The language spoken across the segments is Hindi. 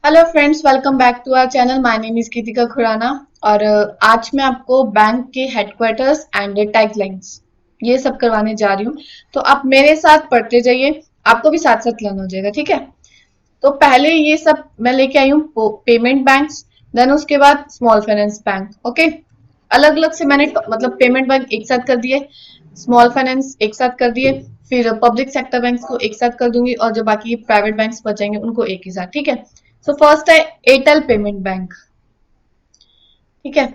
Hello friends, welcome back to our channel. My name is Geetika Khurana और आज मैं आपको बैंक के हेडक्वार्टर्स एंड टैगलाइंस ये सब करवाने जा रही हूँ। तो आप मेरे साथ पढ़ते जाइए, आपको भी साथ साथ लर्न हो जाएगा। ठीक है, तो पहले ये सब मैं लेके आई हूँ पेमेंट बैंक्स, देन उसके बाद स्मॉल फाइनेंस बैंक। ओके, अलग अलग से मैंने मतलब पेमेंट बैंक एक साथ कर दिए, स्मॉल फाइनेंस एक साथ कर दिए, फिर पब्लिक सेक्टर बैंक को एक साथ कर दूंगी और जो बाकी प्राइवेट बैंक्स बचेंगे उनको एक ही साथ। ठीक है, सो फर्स्ट है एयरटेल पेमेंट बैंक। ठीक है,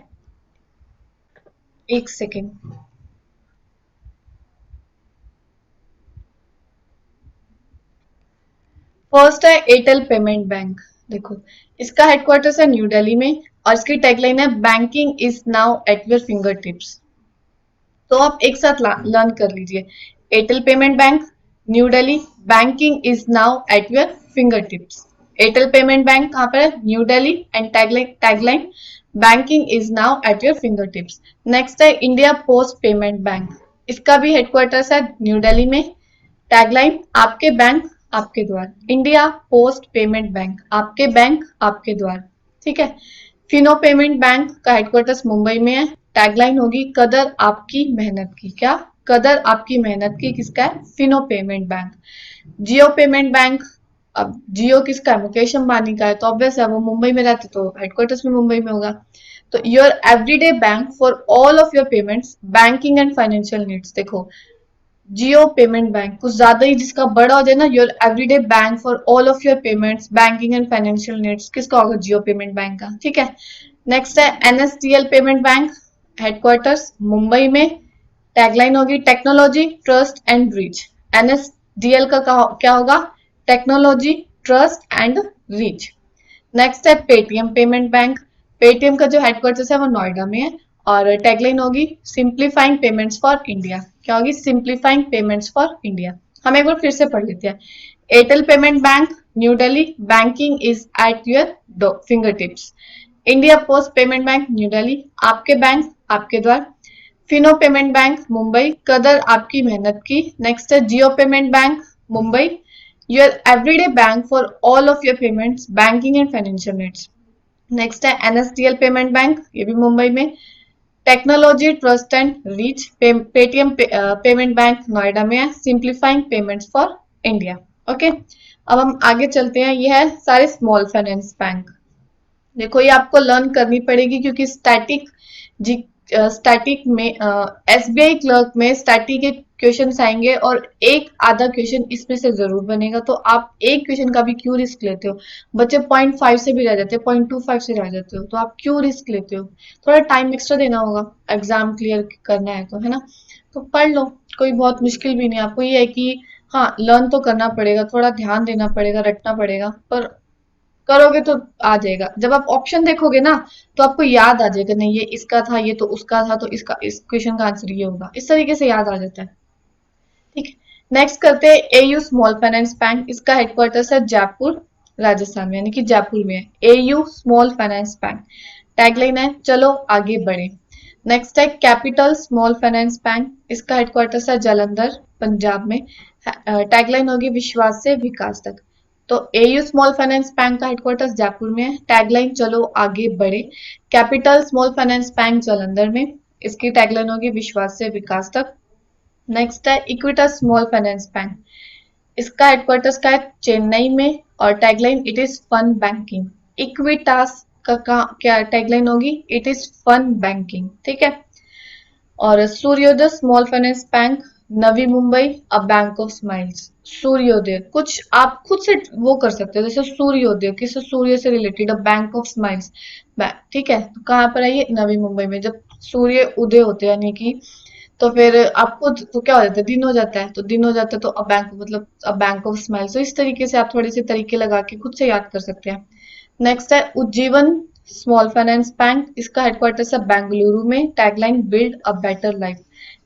एक सेकेंड। फर्स्ट है एयरटेल पेमेंट बैंक। देखो, इसका हेडक्वार्टर्स है न्यू दिल्ली में और इसकी टैगलाइन है banking is now at your finger tips. तो आप एक साथ लर्न कर लीजिए। Airtel payment bank, new Delhi, banking is now at your finger tips. Airtel payment bank कहाँ पर है? New Delhi. And tagline banking is now at your finger tips. Next है इंडिया पोस्ट पेमेंट बैंक। इसका भी हेडक्वार्टर्स है न्यू दिल्ली में। टैगलाइन आपके बैंक आपके द्वार। इंडिया पोस्ट पेमेंट बैंक, आपके बैंक आपके द्वार। ठीक है, फिनो पेमेंट बैंक का हेडक्वार्टर्स मुंबई में है। टैगलाइन होगी कदर आपकी मेहनत की। क्या? कदर आपकी मेहनत की। किसका है? Fino payment bank. Jio payment bank, अब जियो किसका है? मुकेश अंबानी का है, तो ऑब्वियस है वो मुंबई में रहते तो हेडक्वार्टर्स भी मुंबई में होगा। तो your everyday bank for all of your payments, banking and financial needs. देखो, जियो पेमेंट बैंक कुछ ज्यादा ही जिसका बड़ा हो जाए ना, your everyday bank for all of your payments, banking and financial needs, किसका होगा? जियो पेमेंट बैंक का। ठीक है, नेक्स्ट है NSDL payment bank, headquarters Mumbai में। टैगलाइन होगी technology trust and reach. NSDL का क्या होगा? Technology trust and reach. Next है पेटीएम पेमेंट बैंक। पेटीएम का जो हेडक्वार्टर्स है वो नोएडा में है और टैगलाइन होगी सिंप्लीफाइंग पेमेंट्स फॉर इंडिया। क्या होगी? Simplifying payments for India. हम एक बार फिर से पढ़ लेते हैं। Airtel payment bank, new Delhi, banking is at your finger tips. India post payment bank, new Delhi, आपके बैंक आपके द्वार। फिनो पेमेंट बैंक मुंबई, कदर आपकी मेहनत की। नेक्स्ट है Jio payment bank Mumbai, your everyday bank for all of your payments, banking and financial needs. Next है एनएसडीएल पेमेंट बैंक, ये भी मुंबई में। Technology trust and reach, Paytm payment bank Noida में है, simplifying payments for India. Okay, अब हम आगे चलते हैं। ये है सारे स्मॉल फाइनेंस बैंक। देखो, ये आपको लर्न करनी पड़ेगी क्योंकि जी स्टैटिक में एसबीआई क्लर्क में स्टैटिक के क्वेश्चन आएंगे और एक आधा क्वेश्चन इसमें से जरूर बनेगा। तो आप एक क्वेश्चन का भी क्यों रिस्क लेते हो? बच्चे 0.5 से भी रह जाते हो, 0.25 से रह जाते हो, तो आप क्यों रिस्क लेते हो? थोड़ा टाइम एक्स्ट्रा देना होगा, एग्जाम क्लियर करना है तो, है ना? तो पढ़ लो, कोई बहुत मुश्किल भी नहीं। आपको ये है कि हाँ, लर्न तो करना पड़ेगा, थोड़ा ध्यान देना पड़ेगा, रटना पड़ेगा, पर करोगे तो आ जाएगा। जब आप ऑप्शन देखोगे ना, तो आपको याद आ जाएगा, नहीं ये इसका था, ये तो उसका था, तो इसका इस क्वेश्चन का आंसर ये होगा। इस तरीके से याद आ जाता है। ठीक है, नेक्स्ट करते हैं एयू स्मॉल फाइनेंस बैंक। इसका हेडक्वार्टर्स है जयपुर राजस्थान में, यानी कि जयपुर में है AU small finance bank. Tagline है चलो आगे बढ़े। नेक्स्ट है कैपिटल स्मॉल फाइनेंस बैंक। इसका हेडक्वार्टर्स है जालंधर पंजाब में। टैगलाइन होगी विश्वास से विकास तक। तो एयू स्मॉल फाइनेंस बैंक का हेडक्वार्टर्स जयपुर में है। टैगलाइन चलो आगे बढ़े। Capital small finance bank Jalandhar में, इसकी टैगलाइन होगी विश्वास से विकास तक। नेक्स्ट है इक्विटास स्मॉल फाइनेंस बैंक। इसका हेडक्वार्टर्स का है चेन्नई में और tagline it is fun banking. Equitas का क्या टैगलाइन होगी? It is fun banking. ठीक है, और Suryoday small finance bank, Navi Mumbai, a bank of smiles. Suryoday कुछ आप खुद से वो कर सकते हो, जैसे सूर्योदय किसी सूर्य से related, a bank of smiles. ठीक है, तो कहाँ पर है ये? नवी मुंबई में। जब सूर्य उदय होते हैं यानी कि, तो फिर आपको तो क्या हो जाता है? दिन हो जाता है, तो दिन हो जाता है तो अ बैंक मतलब अ बैंक ऑफ स्माइल्स। तो इस तरीके से आप थोड़े से तरीके लगा के खुद से याद कर सकते हैं। नेक्स्ट है उज्जीवन स्मॉल फाइनेंस बैंक। इसका हेडक्वार्टर्स है बेंगलुरु में। Tagline build a better life.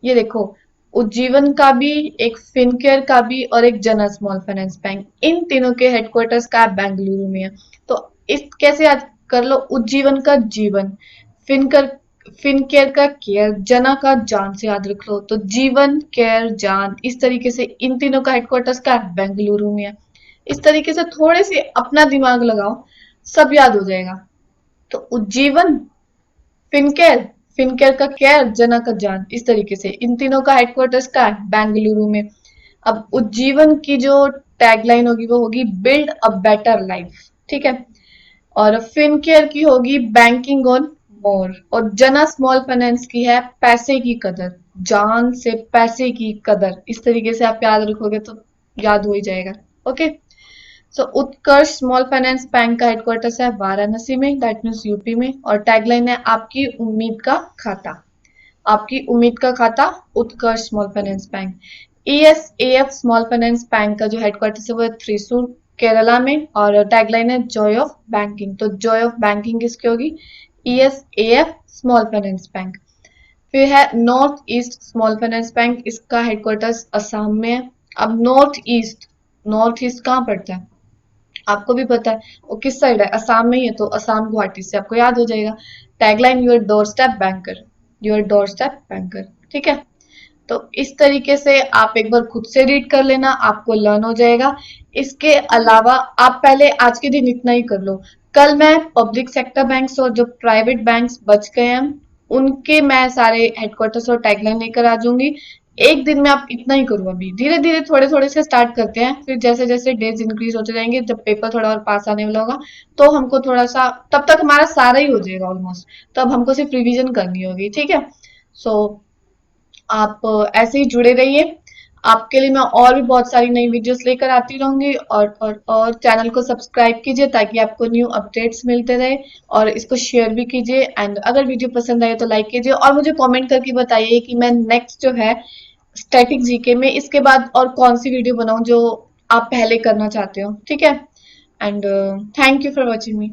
ये देखो, उज्जीवन का भी, एक फिनकेयर का भी और एक जना स्मॉल फाइनेंस बैंक, इन तीनों के हेडक्वार्टर्स का बेंगलुरु में है। तो इस कैसे याद कर लो? उज्जीवन का जीवन, फिनकर फिनकेयर का केयर, जना का जान से याद रख लो। तो जीवन, केयर, जान, इस तरीके से इन तीनों का हेडक्वार्टर्स का बेंगलुरु में है। इस तरीके से थोड़े से अपना दिमाग लगाओ, सब याद हो जाएगा। तो उज्जीवन, फिनकेयर, फिनकेयर का केयर, जना का जान, इस तरीके से इन तीनों का हेडक्वार्टर्स का है बेंगलुरु में। अब उज्जीवन की जो टैगलाइन होगी वो होगी बिल्ड अ बेटर लाइफ, ठीक है। और फिनकेयर की होगी बैंकिंग ऑन मोर, और जना स्मॉल फाइनेंस की है पैसे की कदर, जान से पैसे की कदर। इस तरीके से आप याद रखोगे तो याद हो ही जाएगा। ओके। सो उत्कर्ष स्मॉल फाइनेंस बैंक का हेडक्वार्टर्स है वाराणसी में, दैट मीन्स यूपी में, और टैगलाइन है आपकी उम्मीद का खाता। आपकी उम्मीद का खाता, Utkarsh small finance bank. ESAF small finance bank का जो हेडक्वार्टर्स है वो है थ्रिसूर केरला में, और टैगलाइन है जॉय ऑफ बैंकिंग। तो जॉय ऑफ बैंकिंग किसकी होगी? ESAF small finance bank. फिर है north east small finance bank, इसका हेडक्वार्टर्स असम में है। अब नॉर्थ ईस्ट कहाँ पड़ता है? आपको भी पता है वो किस साइड है, असम में ही है, तो असम गुवाहाटी से आपको याद हो जाएगा। Tagline your doorstep banker, your doorstep banker, ठीक है। तो इस तरीके से आप एक बार खुद से रीड कर लेना, आपको लर्न हो जाएगा। इसके अलावा आप पहले आज के दिन इतना ही कर लो। कल मैं पब्लिक सेक्टर बैंक्स और जो प्राइवेट बैंक्स बच गए हैं उनके मैं सारे हेडक्वार्टर्स और टैगलाइन लेकर आ जाऊंगी। एक दिन में आप इतना ही करो, अभी धीरे धीरे थोड़े थोड़े से स्टार्ट करते हैं, फिर जैसे जैसे डेज इंक्रीज होते जाएंगे, जब पेपर थोड़ा और पास आने वाला होगा तो हमको थोड़ा सा, तब तक हमारा सारा ही हो जाएगा ऑलमोस्ट, तब हमको सिर्फ रिवीजन करनी होगी, ठीक है। सो आप ऐसे ही जुड़े रहिए। आपके लिए मैं और भी बहुत सारी नई वीडियोस लेकर आती रहूंगी, और चैनल को सब्सक्राइब कीजिए ताकि आपको न्यू अपडेट्स मिलते रहे, और इसको शेयर भी कीजिए। एंड अगर वीडियो पसंद आए तो लाइक कीजिए, और मुझे कमेंट करके बताइए कि मैं नेक्स्ट जो है स्टैटिक जीके में इसके बाद और कौन सी वीडियो बनाऊं जो आप पहले करना चाहते हो, ठीक है। And thank you for watching me.